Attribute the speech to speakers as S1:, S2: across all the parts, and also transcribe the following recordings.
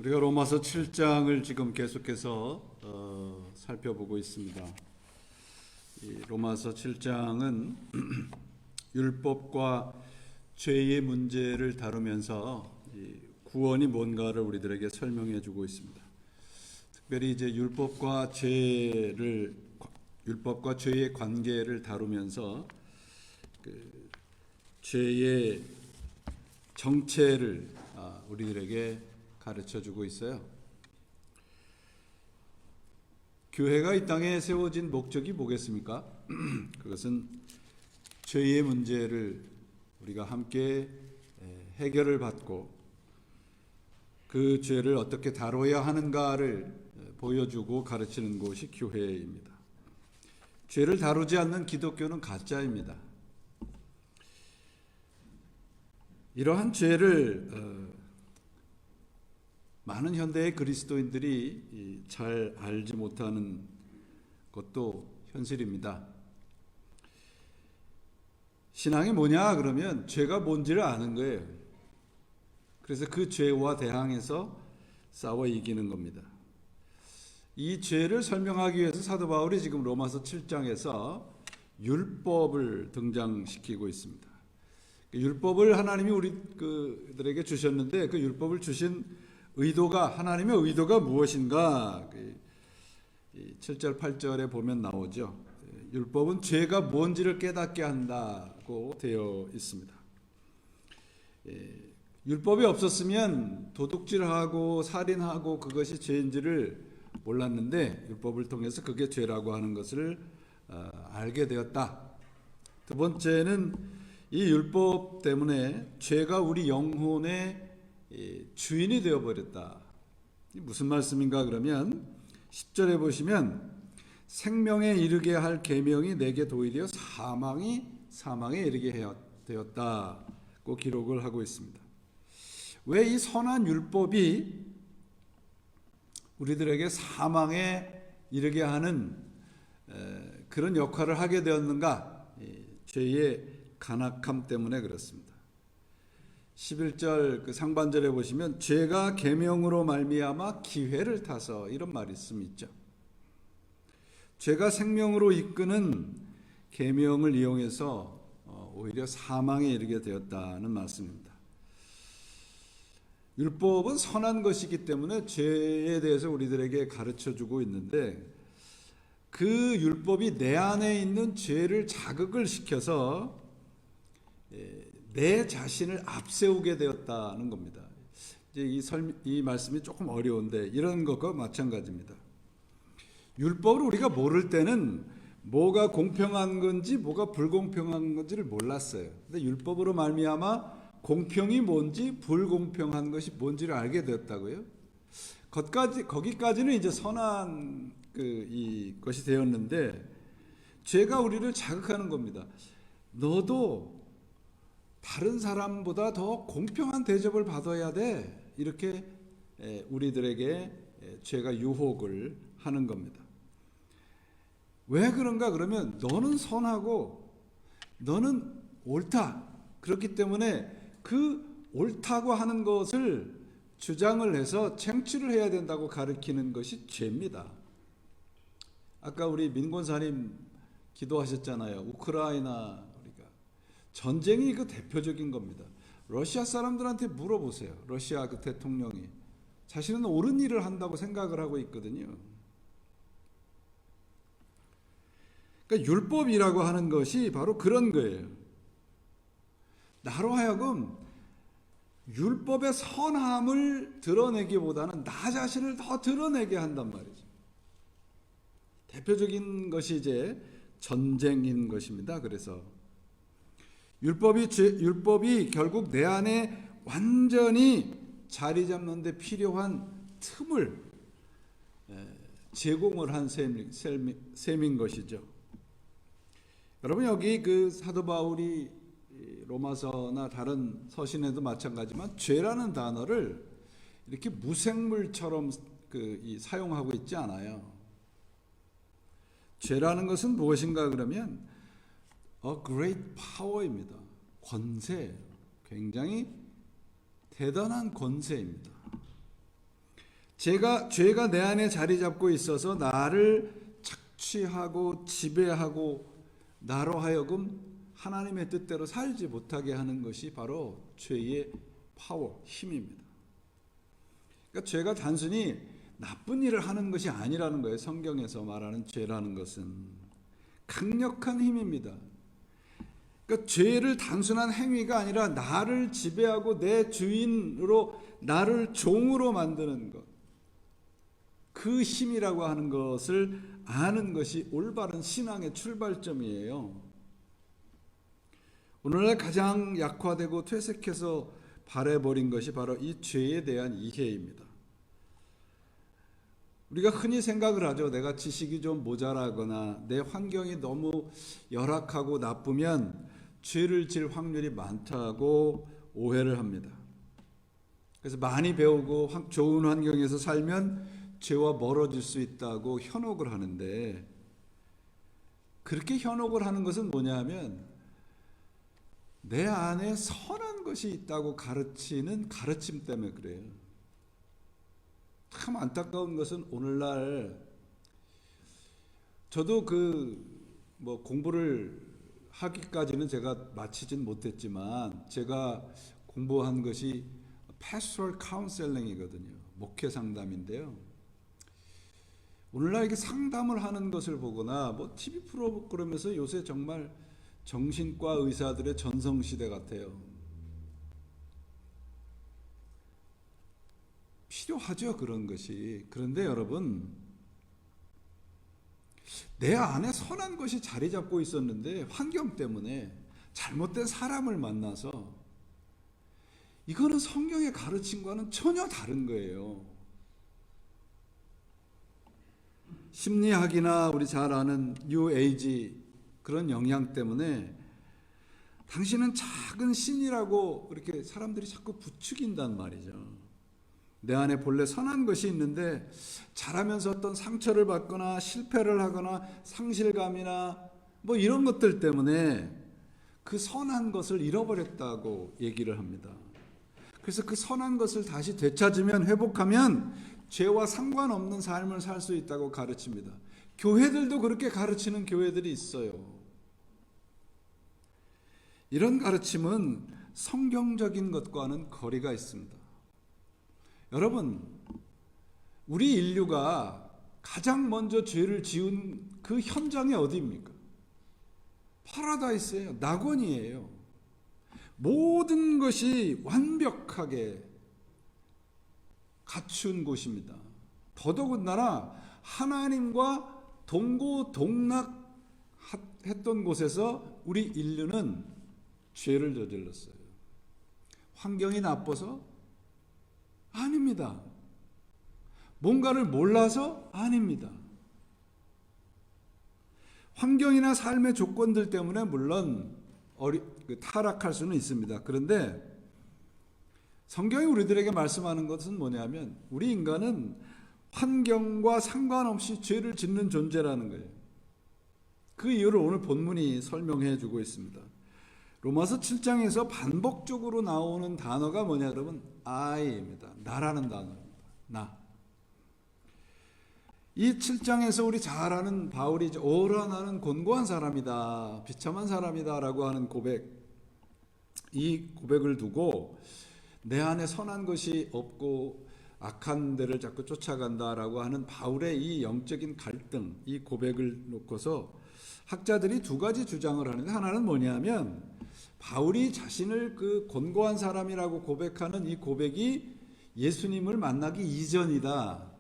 S1: 우리가 로마서 7장을 지금 계속해서 살펴보고 있습니다. 이 로마서 7장은 율법과 죄의 문제를 다루면서 구원이 뭔가를 우리들에게 설명해 주고 있습니다. 특별히 이제 율법과 죄의 관계를 다루면서 죄의 정체를 우리들에게 가르쳐 주고 있어요. 교회가 이 땅에 세워진 목적이 뭐겠습니까? 그것은 죄의 문제를 우리가 함께 해결을 받고 그 죄를 어떻게 다뤄야 하는가를 보여주고 가르치는 곳이 교회입니다. 죄를 다루지 않는 기독교는 가짜입니다. 이러한 죄를 많은 현대의 그리스도인들이 잘 알지 못하는 것도 현실입니다. 신앙이 뭐냐 그러면 죄가 뭔지를 아는 거예요. 그래서 그 죄와 대항해서 싸워 이기는 겁니다. 이 죄를 설명하기 위해서 사도 바울이 지금 로마서 7장에서 율법을 등장시키고 있습니다. 율법을 하나님이 우리들에게 주셨는데 그 율법을 주신 하나님의 의도가 무엇인가? 7절 8절에 보면 나오죠. 율법은 죄가 뭔지를 깨닫게 한다고 되어 있습니다. 율법이 없었으면 도둑질하고 살인하고 그것이 죄인지를 몰랐는데 율법을 통해서 그게 죄라고 하는 것을 알게 되었다. 두 번째는 이 율법 때문에 죄가 우리 영혼의 주인이 되어버렸다. 무슨 말씀인가 그러면 10절에 보시면 생명에 이르게 할 계명이 내게 도리어 사망에 이르게 되었다고 기록을 하고 있습니다. 왜 이 선한 율법이 우리들에게 사망에 이르게 하는 그런 역할을 하게 되었는가? 죄의 간악함 때문에 그렇습니다. 11절 그 상반절에 보시면 죄가 계명으로 말미암아 기회를 타서 이런 말씀이 있죠. 죄가 생명으로 이끄는 계명을 이용해서 오히려 사망에 이르게 되었다는 말씀입니다. 율법은 선한 것이기 때문에 죄에 대해서 우리들에게 가르쳐주고 있는데 그 율법이 내 안에 있는 죄를 자극을 시켜서 내 자신을 앞세우게 되었다는 겁니다. 이제 이 말씀이 조금 어려운데 이런 것과 마찬가지입니다. 율법을 우리가 모를 때는 뭐가 공평한 건지 뭐가 불공평한 건지를 몰랐어요. 근데 율법으로 말미암아 공평이 뭔지 불공평한 것이 뭔지를 알게 되었다고요. 거기까지는 이제 선한 것이 되었는데 죄가 우리를 자극하는 겁니다. 너도 다른 사람보다 더 공평한 대접을 받아야 돼. 이렇게 우리들에게 죄가 유혹을 하는 겁니다. 왜 그런가 그러면 너는 선하고 너는 옳다. 그렇기 때문에 그 옳다고 하는 것을 주장을 해서 쟁취를 해야 된다고 가르치는 것이 죄입니다. 아까 우리 민권사님 기도하셨잖아요. 우크라이나 전쟁이 그 대표적인 겁니다. 러시아 사람들한테 물어보세요. 러시아 그 대통령이 자신은 옳은 일을 한다고 생각을 하고 있거든요. 그러니까 율법이라고 하는 것이 바로 그런 거예요. 나로 하여금 율법의 선함을 드러내기보다는 나 자신을 더 드러내게 한단 말이죠. 대표적인 것이 이제 전쟁인 것입니다. 그래서 율법이 결국 내 안에 완전히 자리 잡는 데 필요한 틈을 제공을 한 셈인 것이죠. 여러분 여기 그 사도 바울이 로마서나 다른 서신에도 마찬가지지만 죄라는 단어를 이렇게 무생물처럼 사용하고 있지 않아요. 죄라는 것은 무엇인가 그러면 a great power입니다. 권세, 굉장히 대단한 권세입니다. 죄가 내 안에 자리 잡고 있어서 나를 착취하고 지배하고 나로 하여금 하나님의 뜻대로 살지 못하게 하는 것이 바로 죄의 파워, 힘입니다. 그러니까 죄가 단순히 나쁜 일을 하는 것이 아니라는 거예요. 성경에서 말하는 죄라는 것은 강력한 힘입니다. 그러니까 죄를 단순한 행위가 아니라 나를 지배하고 내 주인으로 나를 종으로 만드는 것, 그 힘이라고 하는 것을 아는 것이 올바른 신앙의 출발점이에요. 오늘날 가장 약화되고 퇴색해서 바래버린 것이 바로 이 죄에 대한 이해입니다. 우리가 흔히 생각을 하죠. 내가 지식이 좀 모자라거나 내 환경이 너무 열악하고 나쁘면 죄를 질 확률이 많다고 오해를 합니다. 그래서 많이 배우고 좋은 환경에서 살면 죄와 멀어질 수 있다고 현혹을 하는데, 그렇게 현혹을 하는 것은 뭐냐면 내 안에 선한 것이 있다고 가르치는 가르침 때문에 그래요. 참 안타까운 것은 오늘날 저도 공부를 하기까지는 제가 마치진 못했지만 제가 공부한 것이 pastoral counseling이거든요. 목회 상담인데요. 오늘날 이렇게 상담을 하는 것을 보거나 TV 프로그램에서 요새 정말 정신과 의사들의 전성시대 같아요. 필요하죠, 그런 것이. 그런데 여러분, 내 안에 선한 것이 자리 잡고 있었는데 환경 때문에 잘못된 사람을 만나서, 이거는 성경의 가르침과는 전혀 다른 거예요. 심리학이나 우리 잘 아는 뉴에이지 그런 영향 때문에 당신은 작은 신이라고 이렇게 사람들이 자꾸 부추긴단 말이죠. 내 안에 본래 선한 것이 있는데 자라면서 어떤 상처를 받거나 실패를 하거나 상실감이나 이런 것들 때문에 그 선한 것을 잃어버렸다고 얘기를 합니다. 그래서 그 선한 것을 다시 되찾으면, 회복하면 죄와 상관없는 삶을 살 수 있다고 가르칩니다. 교회들도 그렇게 가르치는 교회들이 있어요. 이런 가르침은 성경적인 것과는 거리가 있습니다. 여러분, 우리 인류가 가장 먼저 죄를 지은 그 현장이 어디입니까? 파라다이스예요. 낙원이에요. 모든 것이 완벽하게 갖춘 곳입니다. 더더군다나 하나님과 동고동락했던 곳에서 우리 인류는 죄를 저질렀어요. 환경이 나빠서? 아닙니다. 뭔가를 몰라서? 아닙니다. 환경이나 삶의 조건들 때문에 물론 타락할 수는 있습니다. 그런데 성경이 우리들에게 말씀하는 것은 뭐냐면, 우리 인간은 환경과 상관없이 죄를 짓는 존재라는 거예요. 그 이유를 오늘 본문이 설명해 주고 있습니다. 로마서 7장에서 반복적으로 나오는 단어가 뭐냐 그러면 I입니다. 나라는 단어입니다. 나. 이 7장에서 우리 잘 아는 바울이 오라 나는 곤고한 사람이다, 비참한 사람이다 라고 하는 고백, 이 고백을 두고 내 안에 선한 것이 없고 악한 데를 자꾸 쫓아간다라고 하는 바울의 이 영적인 갈등, 이 고백을 놓고서 학자들이 두 가지 주장을 하는데, 하나는 뭐냐면 바울이 자신을 그 곤고한 사람이라고 고백하는 이 고백이 예수님을 만나기 이전이다.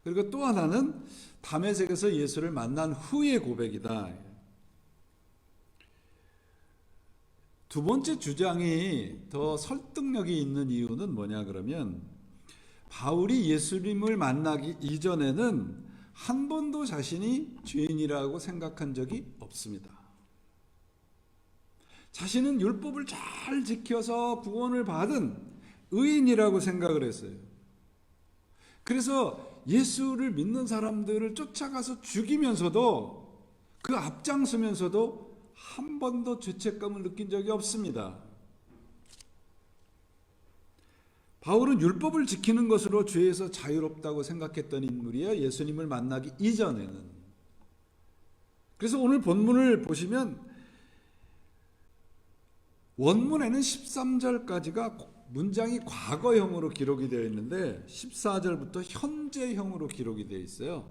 S1: 그리고 또 하나는 다메섹에서 예수를 만난 후의 고백이다. 두 번째 주장이 더 설득력이 있는 이유는 뭐냐 그러면, 바울이 예수님을 만나기 이전에는 한 번도 자신이 죄인이라고 생각한 적이 없습니다. 자신은 율법을 잘 지켜서 구원을 받은 의인이라고 생각을 했어요. 그래서 예수를 믿는 사람들을 쫓아가서 죽이면서도, 그 앞장서면서도 한 번도 죄책감을 느낀 적이 없습니다. 바울은 율법을 지키는 것으로 죄에서 자유롭다고 생각했던 인물이에요. 예수님을 만나기 이전에는. 그래서 오늘 본문을 보시면 원문에는 13절까지가 문장이 과거형으로 기록이 되어 있는데 14절부터 현재형으로 기록이 되어 있어요.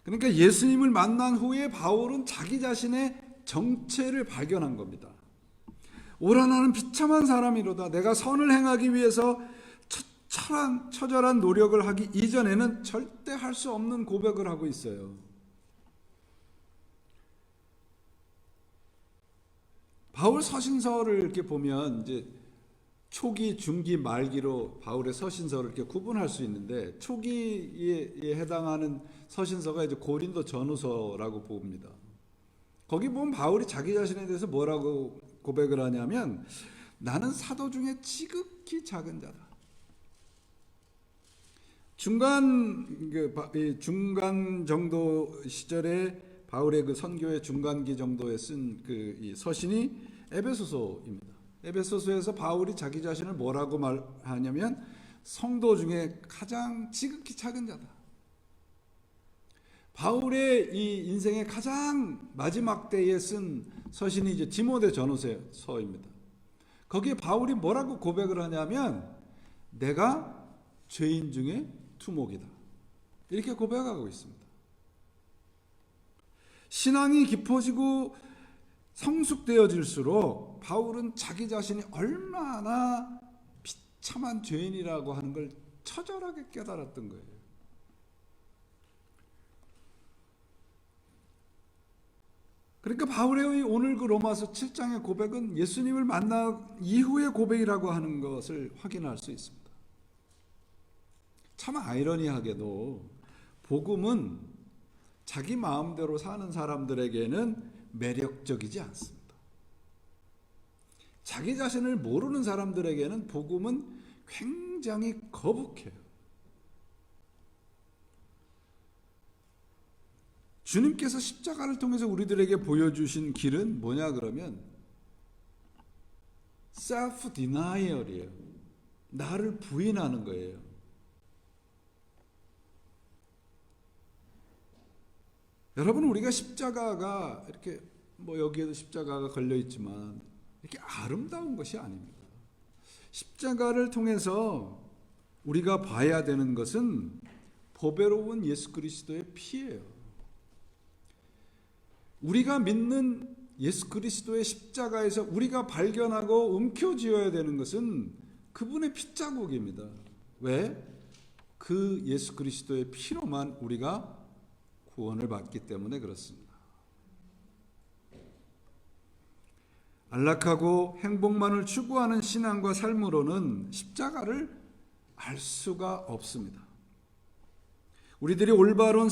S1: 그러니까 예수님을 만난 후에 바울은 자기 자신의 정체를 발견한 겁니다. 오라 나는 비참한 사람이로다. 내가 선을 행하기 위해서 처절한 노력을 하기 이전에는 절대 할 수 없는 고백을 하고 있어요. 바울 서신서를 이렇게 보면 이제 초기, 중기, 말기로 바울의 서신서를 이렇게 구분할 수 있는데 초기에 해당하는 서신서가 이제 고린도 전후서라고 봅니다. 거기 보면 바울이 자기 자신에 대해서 뭐라고 고백을 하냐면 나는 사도 중에 지극히 작은 자다. 중간 정도 시절에 바울의 그 선교의 중간기 정도에 쓴 그 서신이 에베소서입니다. 에베소서에서 바울이 자기 자신을 뭐라고 말하냐면 성도 중에 가장 지극히 작은 자다. 바울의 이 인생의 가장 마지막 때에 쓴 서신이 이제 디모데 전후서입니다. 거기에 바울이 뭐라고 고백을 하냐면 내가 죄인 중에 투목이다. 이렇게 고백하고 있습니다. 신앙이 깊어지고 성숙되어질수록 바울은 자기 자신이 얼마나 비참한 죄인이라고 하는 걸 처절하게 깨달았던 거예요. 그러니까 바울의 오늘 그 로마서 7장의 고백은 예수님을 만난 이후의 고백이라고 하는 것을 확인할 수 있습니다. 참 아이러니하게도 복음은 자기 마음대로 사는 사람들에게는 매력적이지 않습니다. 자기 자신을 모르는 사람들에게는 복음은 굉장히 거북해요. 주님께서 십자가를 통해서 우리들에게 보여주신 길은 뭐냐 그러면 self denial이에요. 나를 부인하는 거예요. 여러분 우리가 십자가가 이렇게 여기에도 십자가가 걸려 있지만 이렇게 아름다운 것이 아닙니다. 십자가를 통해서 우리가 봐야 되는 것은 보배로운 예수 그리스도의 피예요. 우리가 믿는 예수 그리스도의 십자가에서 우리가 발견하고 움켜쥐어야 되는 것은 그분의 핏자국입니다. 왜? 그 예수 그리스도의 피로만 우리가 구원을 받기 때문에 그렇습니다. 안락하고 행복만을 추구하는 신앙과 삶으로는 십자가를 알 수가 없습니다. 우리들이 올바른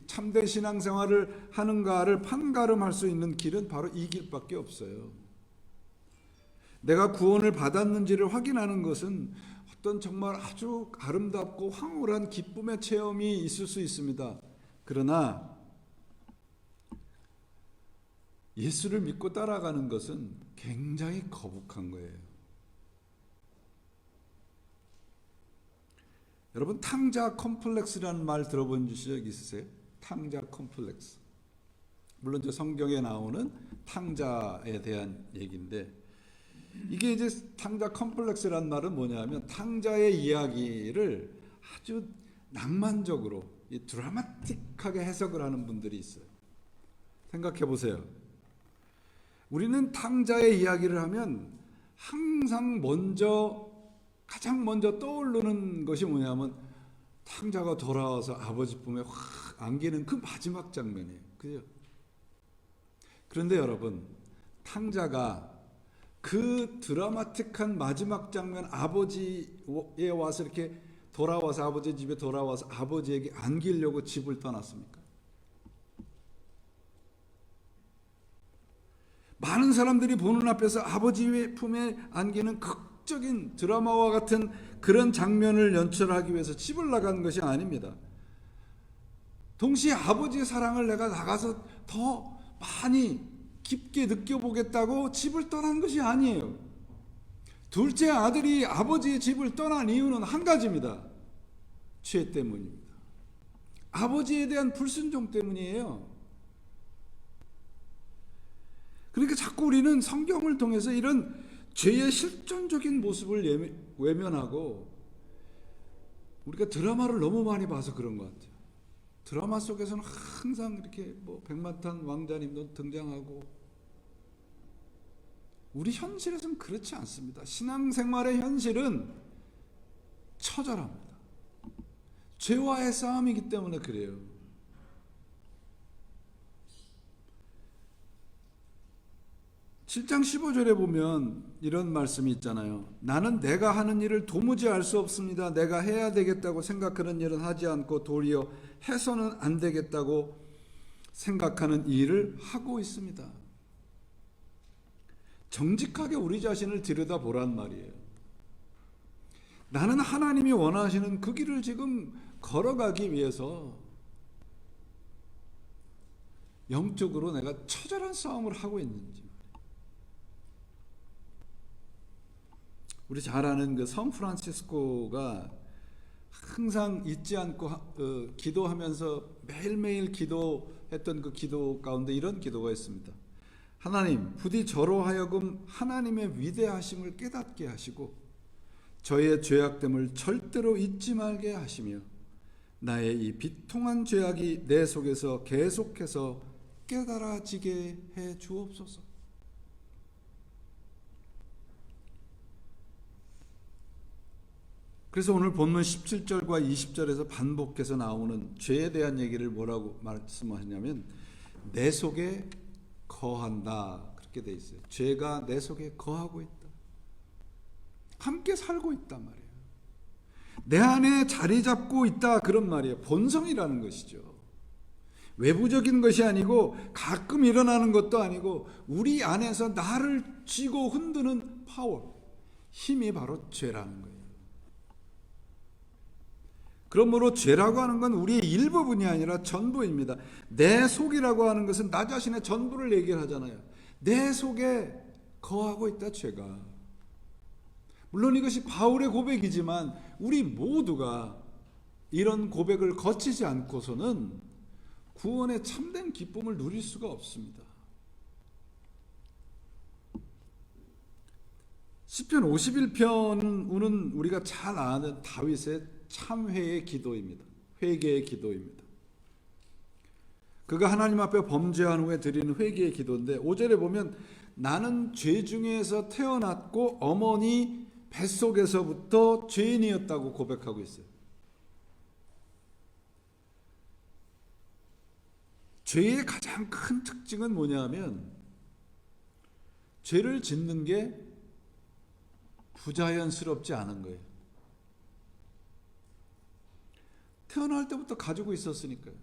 S1: 참된 신앙생활을 하는가를 판가름할 수 있는 길은 바로 이 길밖에 없어요. 내가 구원을 받았는지를 확인하는 것은 어떤 정말 아주 아름답고 황홀한 기쁨의 체험이 있을 수 있습니다. 그러나 예수를 믿고 따라가는 것은 굉장히 거북한 거예요. 여러분 탕자 컴플렉스라는 말 들어본 적 있으세요? 탕자 컴플렉스. 물론 저 성경에 나오는 탕자에 대한 얘기인데 이게 이제 탕자 컴플렉스라는 말은 뭐냐면 탕자의 이야기를 아주 낭만적으로 드라마틱하게 해석을 하는 분들이 있어요. 생각해 보세요. 우리는 탕자의 이야기를 하면 항상 가장 먼저 떠오르는 것이 뭐냐면 탕자가 돌아와서 아버지 품에 확 안기는 그 마지막 장면이에요. 그죠? 그런데 여러분, 탕자가 그 드라마틱한 마지막 장면 아버지에 와서 이렇게 돌아와서 아버지 집에 돌아와서 아버지에게 안기려고 집을 떠났습니까? 많은 사람들이 보는 앞에서 아버지의 품에 안기는 극적인 드라마와 같은 그런 장면을 연출하기 위해서 집을 나간 것이 아닙니다. 동시에 아버지의 사랑을 내가 나가서 더 많이 깊게 느껴보겠다고 집을 떠난 것이 아니에요. 둘째 아들이 아버지의 집을 떠난 이유는 한 가지입니다. 죄 때문입니다. 아버지에 대한 불순종 때문이에요. 그러니까 자꾸 우리는 성경을 통해서 이런 죄의 실존적인 모습을 외면하고 우리가 드라마를 너무 많이 봐서 그런 것 같아요. 드라마 속에서는 항상 이렇게 뭐 백마탄 왕자님도 등장하고, 우리 현실에서는 그렇지 않습니다. 신앙생활의 현실은 처절합니다. 죄와의 싸움이기 때문에 그래요. (7장 15절에) 보면 이런 말씀이 있잖아요. 나는 내가 하는 일을 도무지 알 수 없습니다. 내가 해야 되겠다고 생각하는 일은 하지 않고 도리어 해서는 안 되겠다고 생각하는 일을 하고 있습니다. 정직하게 우리 자신을 들여다보란 말이에요. 나는 하나님이 원하시는 그 길을 지금 걸어가기 위해서 영적으로 내가 처절한 싸움을 하고 있는지. 우리 잘 아는 그 샌프란시스코가 항상 잊지 않고 기도하면서 매일매일 기도했던 그 기도 가운데 이런 기도가 있습니다. 하나님, 부디 저로 하여금 하나님의 위대하심을 깨닫게 하시고 저의 죄악됨을 절대로 잊지 말게 하시며 나의 이 비통한 죄악이 내 속에서 계속해서 깨달아지게 해 주옵소서. 그래서 오늘 본문 17절과 20절에서 반복해서 나오는 죄에 대한 얘기를 뭐라고 말씀하시냐면 내 속에 거한다, 그렇게 돼 있어요. 죄가 내 속에 거하고 있다. 함께 살고 있단 말이에요. 내 안에 자리 잡고 있다, 그런 말이에요. 본성이라는 것이죠. 외부적인 것이 아니고 가끔 일어나는 것도 아니고 우리 안에서 나를 쥐고 흔드는 파워, 힘이 바로 죄라는 거예요. 그러므로 죄라고 하는 건 우리의 일부분이 아니라 전부입니다. 내 속이라고 하는 것은 나 자신의 전부를 얘기를 하잖아요. 내 속에 거하고 있다, 죄가. 물론 이것이 바울의 고백이지만 우리 모두가 이런 고백을 거치지 않고서는 구원의 참된 기쁨을 누릴 수가 없습니다. 시편 51편은 우리가 잘 아는 다윗의 참회의 기도입니다. 회개의 기도입니다. 그가 하나님 앞에 범죄한 후에 드리는 회개의 기도인데 5절에 보면 나는 죄 중에서 태어났고 어머니 뱃속에서부터 죄인이었다고 고백하고 있어요. 죄의 가장 큰 특징은 뭐냐면 죄를 짓는 게 부자연스럽지 않은 거예요. 태어날 때부터 가지고 있었으니까요.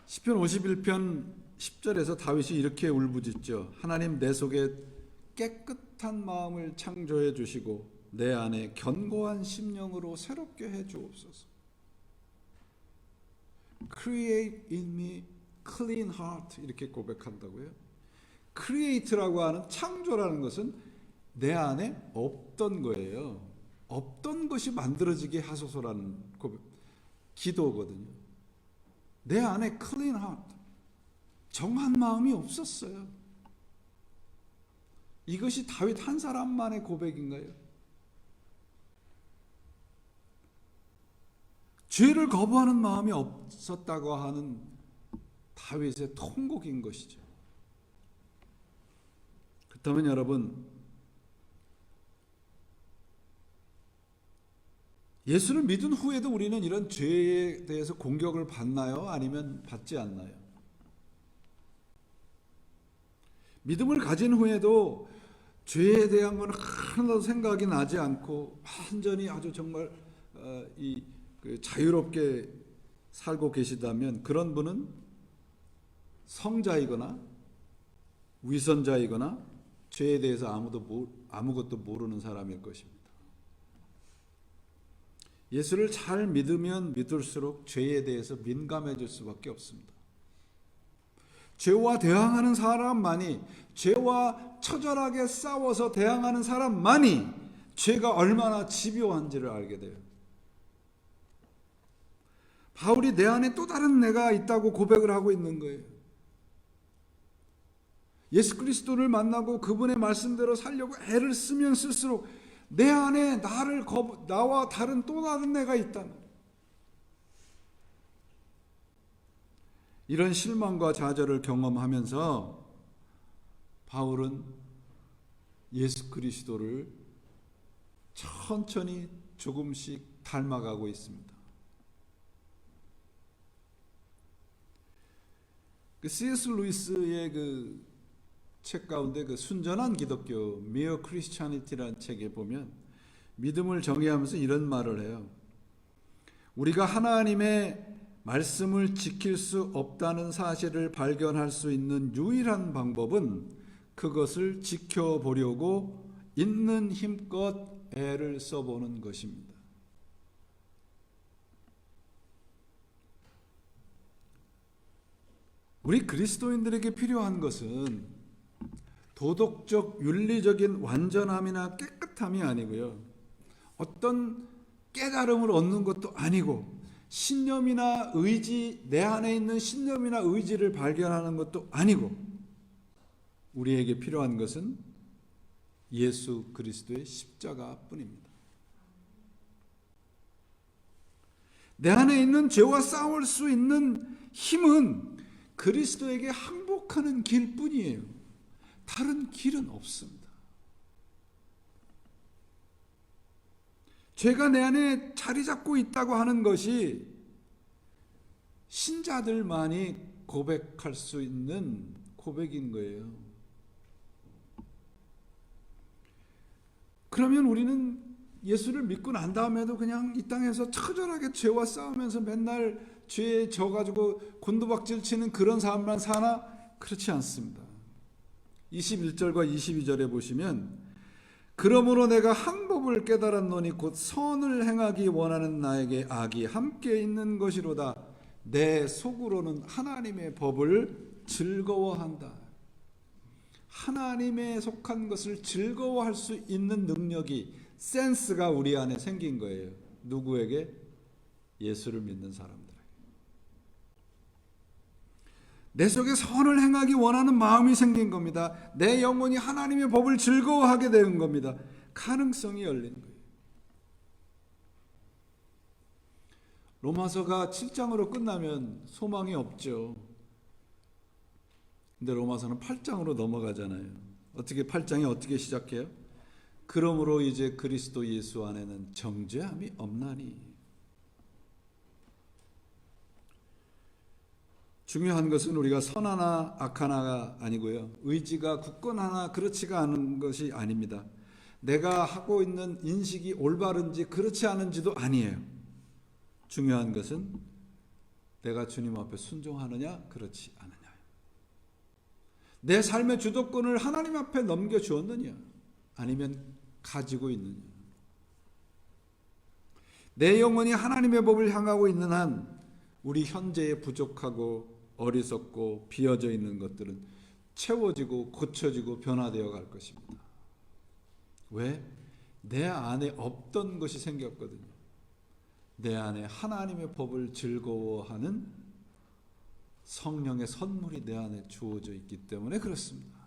S1: 시편 51편 10절에서 다윗이 이렇게 울부짖죠. 하나님, 내 속에 깨끗한 마음을 창조해 주시고 내 안에 견고한 심령으로 새롭게 해 주옵소서. Create in me clean heart, 이렇게 고백한다고요. Create라고 하는 창조라는 것은 내 안에 없던 거예요. 없던 것이 만들어지게 하소서라는 기도거든요. 내 안에 clean heart, 정한 마음이 없었어요. 이것이 다윗 한 사람만의 고백인가요? 죄를 거부하는 마음이 없었다고 하는 다윗의 통곡인 것이죠. 그렇다면 여러분, 예수를 믿은 후에도 우리는 이런 죄에 대해서 공격을 받나요? 아니면 받지 않나요? 믿음을 가진 후에도 죄에 대한 건 하나도 생각이 나지 않고 완전히 아주 정말 자유롭게 살고 계시다면 그런 분은 성자이거나 위선자이거나 죄에 대해서 아무것도 모르는 사람일 것입니다. 예수를 잘 믿으면 믿을수록 죄에 대해서 민감해질 수밖에 없습니다. 죄와 대항하는 사람만이, 죄와 처절하게 싸워서 대항하는 사람만이 죄가 얼마나 집요한지를 알게 돼요. 바울이 내 안에 또 다른 내가 있다고 고백을 하고 있는 거예요. 예수 그리스도를 만나고 그분의 말씀대로 살려고 애를 쓰면 쓸수록 내 안에 나와 다른 또 다른 내가 있다는, 이런 실망과 좌절을 경험하면서 바울은 예수 그리스도를 천천히 조금씩 닮아가고 있습니다. C.S. 루이스의 그 책 가운데 그 순전한 기독교, Mere Christianity라는 책에 보면 믿음을 정의하면서 이런 말을 해요. 우리가 하나님의 말씀을 지킬 수 없다는 사실을 발견할 수 있는 유일한 방법은 그것을 지켜보려고 있는 힘껏 애를 써보는 것입니다. 우리 그리스도인들에게 필요한 것은 도덕적, 윤리적인 완전함이나 깨끗함이 아니고요, 어떤 깨달음을 얻는 것도 아니고, 신념이나 의지, 내 안에 있는 신념이나 의지를 발견하는 것도 아니고, 우리에게 필요한 것은 예수 그리스도의 십자가뿐입니다. 내 안에 있는 죄와 싸울 수 있는 힘은 그리스도에게 항복하는 길뿐이에요. 다른 길은 없습니다. 죄가 내 안에 자리 잡고 있다고 하는 것이 신자들만이 고백할 수 있는 고백인 거예요. 그러면 우리는 예수를 믿고 난 다음에도 그냥 이 땅에서 처절하게 죄와 싸우면서 맨날 죄에 져가지고 곤두박질 치는 그런 삶만 사나? 그렇지 않습니다. 21절과 22절에 보시면, 그러므로 내가 한 법을 깨달았노니 곧 선을 행하기 원하는 나에게 악이 함께 있는 것이로다. 내 속으로는 하나님의 법을 즐거워한다. 하나님에 속한 것을 즐거워할 수 있는 능력이, 센스가 우리 안에 생긴 거예요. 누구에게? 예수를 믿는 사람들에게. 내 속에 선을 행하기 원하는 마음이 생긴 겁니다. 내 영혼이 하나님의 법을 즐거워하게 되는 겁니다. 가능성이 열린 거예요. 로마서가 7장으로 끝나면 소망이 없죠. 근데 로마서는 8장으로 넘어가잖아요. 어떻게 8장이 어떻게 시작해요? 그러므로 이제 그리스도 예수 안에는 정죄함이 없나니. 중요한 것은 우리가 선하나 악하나가 아니고요, 의지가 굳건하나 그렇지가 않은 것이 아닙니다. 내가 하고 있는 인식이 올바른지 그렇지 않은지도 아니에요. 중요한 것은 내가 주님 앞에 순종하느냐 그렇지 않느냐, 내 삶의 주도권을 하나님 앞에 넘겨주었느냐 아니면 가지고 있느냐. 내 영혼이 하나님의 법을 향하고 있는 한 우리 현재의 부족하고 어리석고 비어져 있는 것들은 채워지고 고쳐지고 변화되어 갈 것입니다. 왜? 내 안에 없던 것이 생겼거든요. 내 안에 하나님의 법을 즐거워하는 성령의 선물이 내 안에 주어져 있기 때문에 그렇습니다.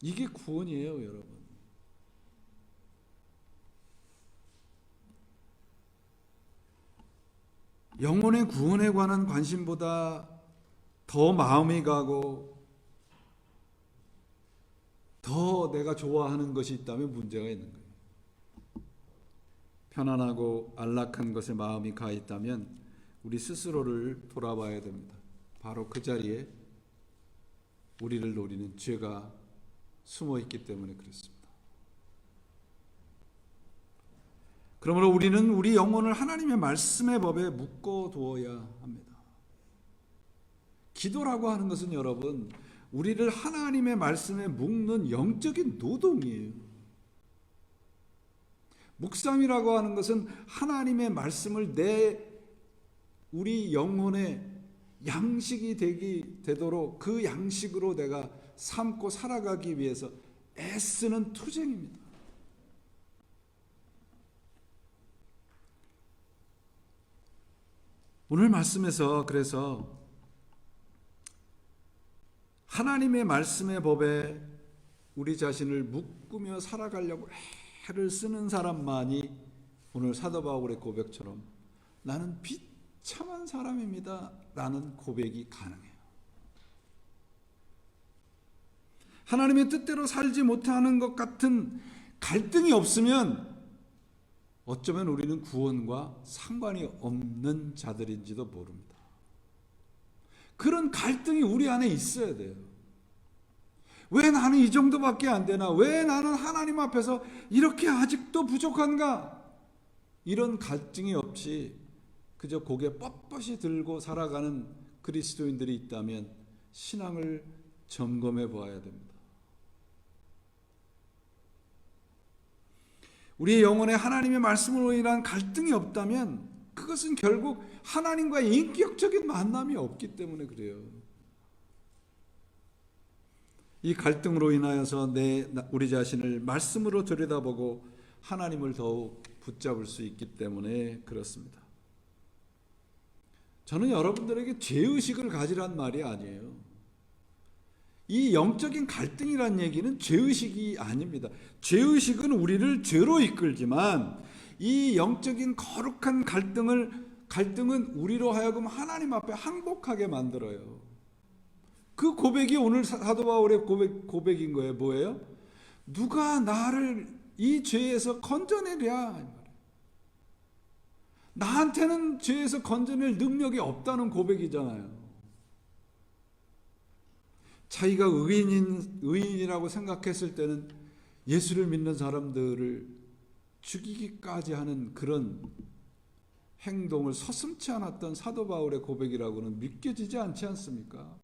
S1: 이게 구원이에요, 여러분. 영혼의 구원에 관한 관심보다 더 마음이 가고 더 내가 좋아하는 것이 있다면 문제가 있는 거예요. 편안하고 안락한 것에 마음이 가 있다면 우리 스스로를 돌아봐야 됩니다. 바로 그 자리에 우리를 노리는 죄가 숨어 있기 때문에 그렇습니다. 그러므로 우리는 우리 영혼을 하나님의 말씀의 법에 묶어두어야 합니다. 기도라고 하는 것은 여러분, 우리를 하나님의 말씀에 묶는 영적인 노동이에요. 묵상이라고 하는 것은 하나님의 말씀을 우리 영혼에 양식이 되도록 그 양식으로 내가 삶고 살아가기 위해서 애쓰는 투쟁입니다. 오늘 말씀에서 그래서 하나님의 말씀의 법에 우리 자신을 묶으며 살아가려고 애를 쓰는 사람만이 오늘 사도 바울의 고백처럼 나는 비참한 사람입니다 라는 고백이 가능해요. 하나님의 뜻대로 살지 못하는 것 같은 갈등이 없으면 어쩌면 우리는 구원과 상관이 없는 자들인지도 모릅니다. 그런 갈등이 우리 안에 있어야 돼요. 왜 나는 이 정도밖에 안 되나? 왜 나는 하나님 앞에서 이렇게 아직도 부족한가? 이런 갈등이 없이 그저 고개 뻣뻣이 들고 살아가는 그리스도인들이 있다면 신앙을 점검해 보아야 됩니다. 우리의 영혼에 하나님의 말씀으로 인한 갈등이 없다면 그것은 결국 하나님과의 인격적인 만남이 없기 때문에 그래요. 이 갈등으로 인하여서 우리 자신을 말씀으로 들여다보고 하나님을 더욱 붙잡을 수 있기 때문에 그렇습니다. 저는 여러분들에게 죄의식을 가지란 말이 아니에요. 이 영적인 갈등이란 얘기는 죄의식이 아닙니다. 죄의식은 우리를 죄로 이끌지만 이 영적인 거룩한 갈등은 우리로 하여금 하나님 앞에 항복하게 만들어요. 그 고백이 오늘 사도 바울의 고백인 거예요. 뭐예요? 누가 나를 이 죄에서 건져내랴. 나한테는 죄에서 건져낼 능력이 없다는 고백이잖아요. 자기가 의인이라고 생각했을 때는 예수를 믿는 사람들을 죽이기까지 하는 그런 행동을 서슴지 않았던 사도 바울의 고백이라고는 믿겨지지 않지 않습니까?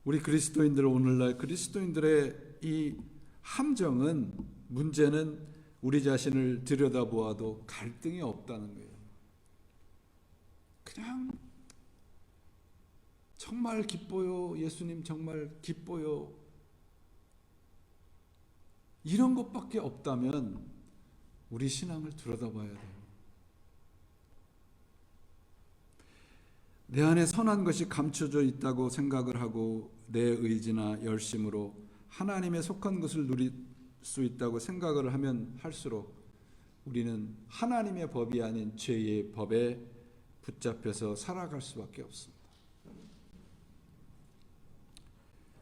S1: 우리 그리스도인들, 오늘날 그리스도인들의 이 함정은, 문제는 우리 자신을 들여다보아도 갈등이 없다는 거예요. 그냥 정말 기뻐요. 예수님 정말 기뻐요. 이런 것밖에 없다면 우리 신앙을 들여다봐야 돼요. 내 안에 선한 것이 감춰져 있다고 생각을 하고 내 의지나 열심으로 하나님의 속한 것을 누릴 수 있다고 생각을 하면 할수록 우리는 하나님의 법이 아닌 죄의 법에 붙잡혀서 살아갈 수밖에 없습니다.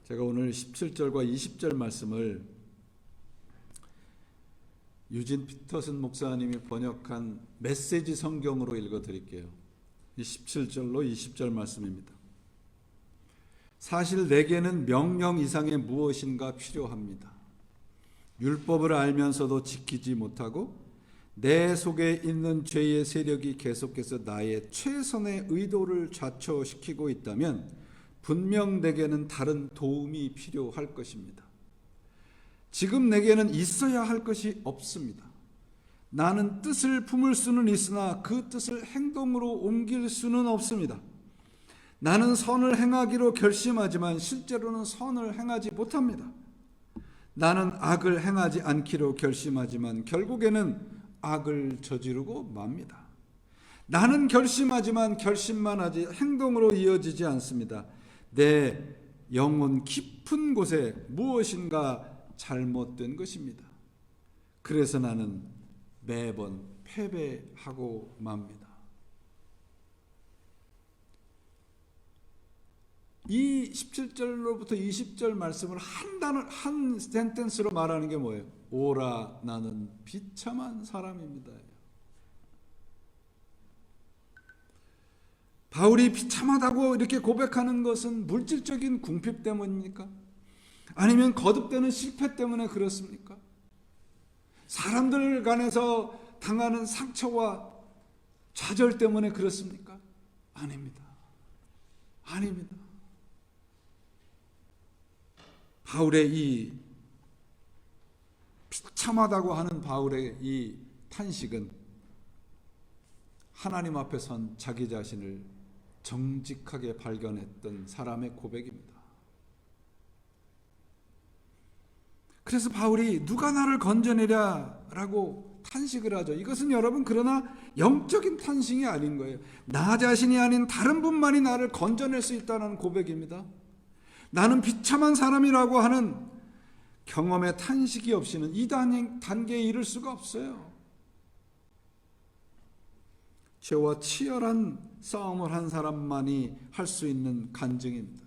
S1: 제가 오늘 17절과 20절 말씀을 유진 피터슨 목사님이 번역한 메시지 성경으로 읽어드릴게요. 17절로 20절 말씀입니다. 사실 내게는 명령 이상의 무엇인가 필요합니다. 율법을 알면서도 지키지 못하고 내 속에 있는 죄의 세력이 계속해서 나의 최선의 의도를 좌초시키고 있다면 분명 내게는 다른 도움이 필요할 것입니다. 지금 내게는 있어야 할 것이 없습니다. 나는 뜻을 품을 수는 있으나 그 뜻을 행동으로 옮길 수는 없습니다. 나는 선을 행하기로 결심하지만 실제로는 선을 행하지 못합니다. 나는 악을 행하지 않기로 결심하지만 결국에는 악을 저지르고 맙니다. 나는 결심하지만 결심만 하지 행동으로 이어지지 않습니다. 내 영혼 깊은 곳에 무엇인가 잘못된 것입니다. 그래서 나는 매번 패배하고 맙니다. 이 17절로부터 20절 말씀을 한 단어, 한 센텐스로 말하는 게 뭐예요? 오라 나는 비참한 사람입니다. 바울이 비참하다고 이렇게 고백하는 것은 물질적인 궁핍 때문입니까? 아니면 거듭되는 실패 때문에 그렇습니까? 사람들 간에서 당하는 상처와 좌절 때문에 그렇습니까? 아닙니다. 아닙니다. 바울의 이 비참하다고 하는 바울의 이 탄식은 하나님 앞에 선 자기 자신을 정직하게 발견했던 사람의 고백입니다. 그래서 바울이 누가 나를 건져내랴 라고 탄식을 하죠. 이것은 여러분 그러나 영적인 탄식이 아닌 거예요. 나 자신이 아닌 다른 분만이 나를 건져낼 수 있다는 고백입니다. 나는 비참한 사람이라고 하는 경험의 탄식이 없이는 이 단계에 이를 수가 없어요. 죄와 치열한 싸움을 한 사람만이 할 수 있는 간증입니다.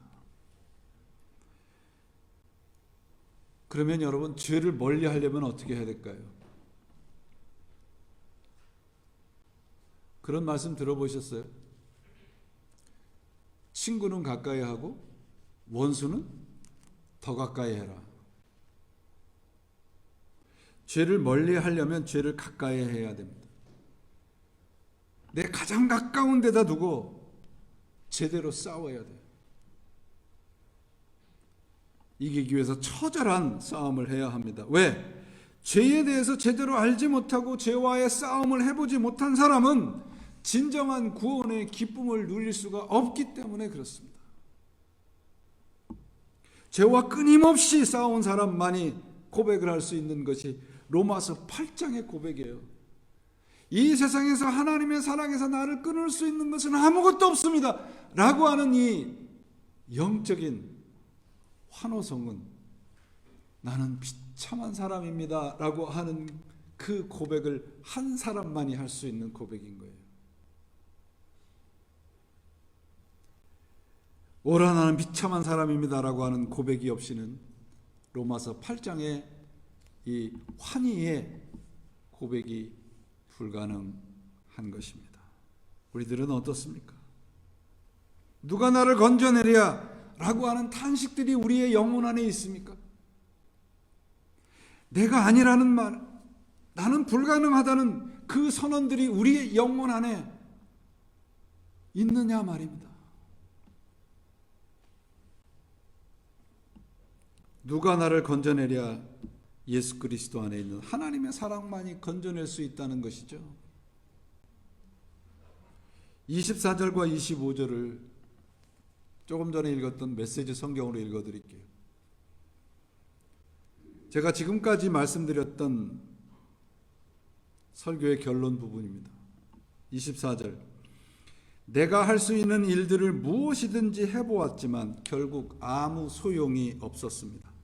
S1: 그러면 여러분 죄를 멀리 하려면 어떻게 해야 될까요? 그런 말씀 들어보셨어요? 친구는 가까이 하고 원수는 더 가까이 해라. 죄를 멀리 하려면 죄를 가까이 해야 됩니다. 내 가장 가까운 데다 두고 제대로 싸워야 돼요. 이기기 위해서 처절한 싸움을 해야 합니다. 왜? 죄에 대해서 제대로 알지 못하고 죄와의 싸움을 해보지 못한 사람은 진정한 구원의 기쁨을 누릴 수가 없기 때문에 그렇습니다. 죄와 끊임없이 싸운 사람만이 고백을 할 수 있는 것이 로마서 8장의 고백이에요. 이 세상에서 하나님의 사랑에서 나를 끊을 수 있는 것은 아무것도 없습니다 라고 하는 이 영적인 환호성은 나는 비참한 사람입니다 라고 하는 그 고백을 한 사람만이 할 수 있는 고백인 거예요. 오라 나는 비참한 사람입니다 라고 하는 고백이 없이는 로마서 8장의 이 환희의 고백이 불가능한 것입니다. 우리들은 어떻습니까? 누가 나를 건져내랴 라고 하는 탄식들이 우리의 영혼 안에 있습니까? 내가 아니라는 말, 나는 불가능하다는 그 선언들이 우리의 영혼 안에 있느냐 말입니다. 누가 나를 건져내랴? 예수 그리스도 안에 있는 하나님의 사랑만이 건져낼 수 있다는 것이죠. 24절과 25절을 조금 전에 읽었던 메시지 성경으로 읽어드릴게요. 제가 지금까지 말씀드렸던 설교의 결론 부분입니다. 24절 내가 할 수 있는 일들을 무엇이든지 해보았지만 결국 아무 소용이 없었습니다.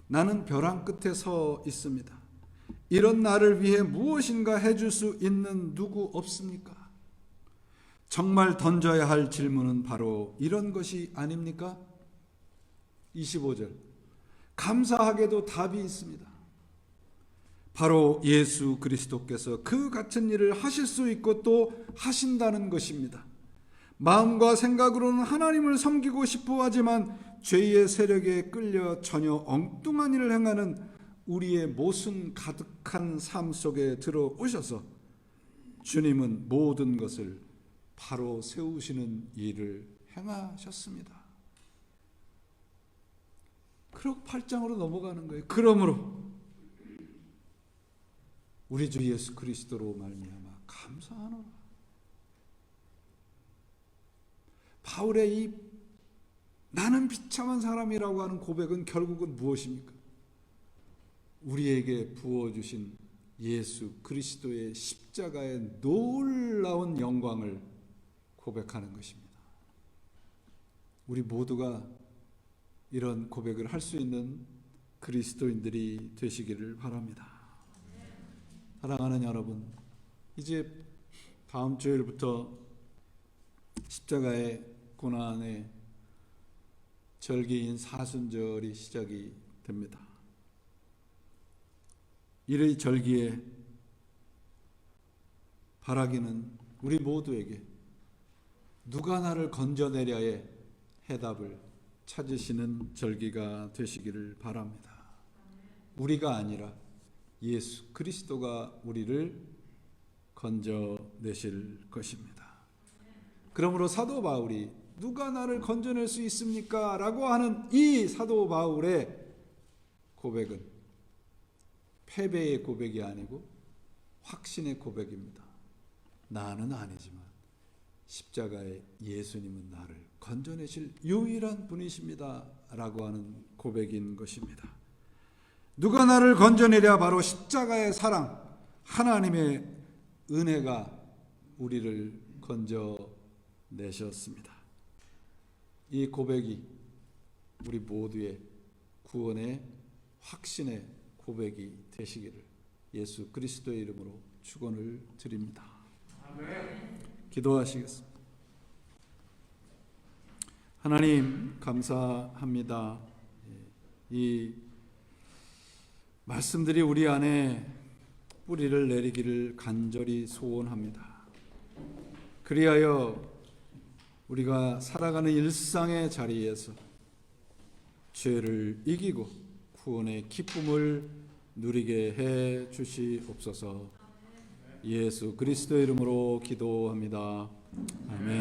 S1: 나는 벼랑 끝에 서 있습니다. 이런 나를 위해 무엇인가 해줄 수 있는 누구 없습니까? 정말 던져야 할 질문은 바로 이런 것이 아닙니까? 25절 감사하게도 답이 있습니다. 바로 예수 그리스도께서 그 같은 일을 하실 수 있고 또 하신다는 것입니다. 마음과 생각으로는 하나님을 섬기고 싶어 하지만 죄의 세력에 끌려 전혀 엉뚱한 일을 행하는 우리의 모순 가득한 삶 속에 들어오셔서 주님은 모든 것을 바로 세우시는 일을 행하셨습니다. 그리고 8장으로 넘어가는 거예요. 그러므로 우리 주 예수 그리스도로 말미암아 감사하노라. 바울의 이 나는 비참한 사람이라고 하는 고백은 결국은 무엇입니까? 우리에게 부어주신 예수 그리스도의 십자가의 놀라운 영광을 고백하는 것입니다. 우리 모두가 이런 고백을 할 수 있는 그리스도인들이 되시기를 바랍니다. 사랑하는 여러분, 이제 다음 주일부터 십자가의 고난의 절기인 사순절이 시작이 됩니다. 이의 절기에 바라기는 우리 모두에게 누가 나를 건져내랴의 해답을 찾으시는 절기가 되시기를 바랍니다. 우리가 아니라 예수 그리스도가 우리를 건져내실 것입니다. 그러므로 사도 바울이 누가 나를 건져낼 수 있습니까? 라고 하는 이 사도 바울의 고백은 패배의 고백이 아니고 확신의 고백입니다. 나는 아니지만 십자가의 예수님은 나를 건져내실 유일한 분이십니다 라고 하는 고백인 것입니다. 누가 나를 건져내랴? 바로 십자가의 사랑, 하나님의 은혜가 우리를 건져내셨습니다. 이 고백이 우리 모두의 구원의 확신의 고백이 되시기를 예수 그리스도의 이름으로 축원을 드립니다. 아멘. 기도하시겠습니다. 하나님 감사합니다. 이 말씀들이 우리 안에 뿌리를 내리기를 간절히 소원합니다. 그리하여 우리가 살아가는 일상의 자리에서 죄를 이기고 구원의 기쁨을 누리게 해 주시옵소서. 예수 그리스도의 이름으로 기도합니다. 아멘.